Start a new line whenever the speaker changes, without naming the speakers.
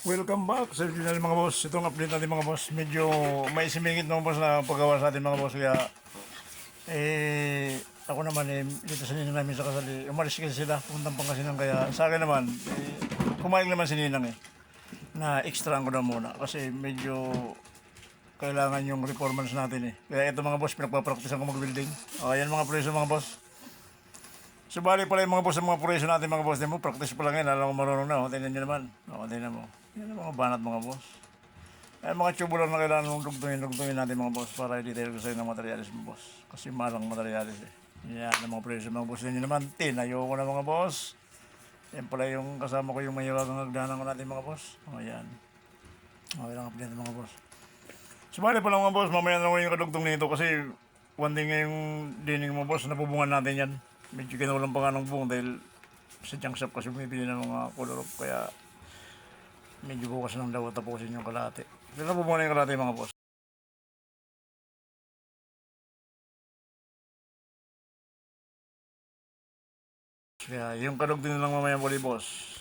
Welcome back sa channel mga boss. Itong update natin mga boss. Medyo may simingit mga boss na paggawa sa atin mga boss. Kaya ako naman dito sa ninang namin sa Kasali. Umalis kasi sila, puntang Pangasinan. Kaya sa akin naman, kumain naman si Ninang na extra ko na muna. Kasi medyo kailangan yung performance natin Kaya ito mga boss, pinagpapraktisan ko mag-building. O, yan mga preso mga boss. Subali pala yung mga boss ng mga preso natin mga boss. Mo, practice pa lang yan. Alam ko marunong na. O, tingnan nyo naman. O, tingnan mo. Yan ang mga banat mga boss. Ay mga tubo lang na kailangan mong dugtungin natin mga boss para i-detail ko sa inyo ng materialis mga boss. Kasi malang materialis Yan ang mga presyo mga boss. Yan naman, tinayo ko na mga boss. Yan pala yung kasama ko yung mahiwagang hagdanan ko natin mga boss. O yan. Okay lang update mga boss. Sumali pa lang mga boss, mamaya na lang yung kadugtong nito kasi one thing ngayong dining mga boss, napubungan natin yan. Medyo kinulang pa nga ng buong dahil sa junk shop kasi bumibili ng mga color kaya medyo bukas lang daw tapusin yung kalate. Pero po muna yung kalate mga boss. Kaya yung kalog din lang mamaya muli boss.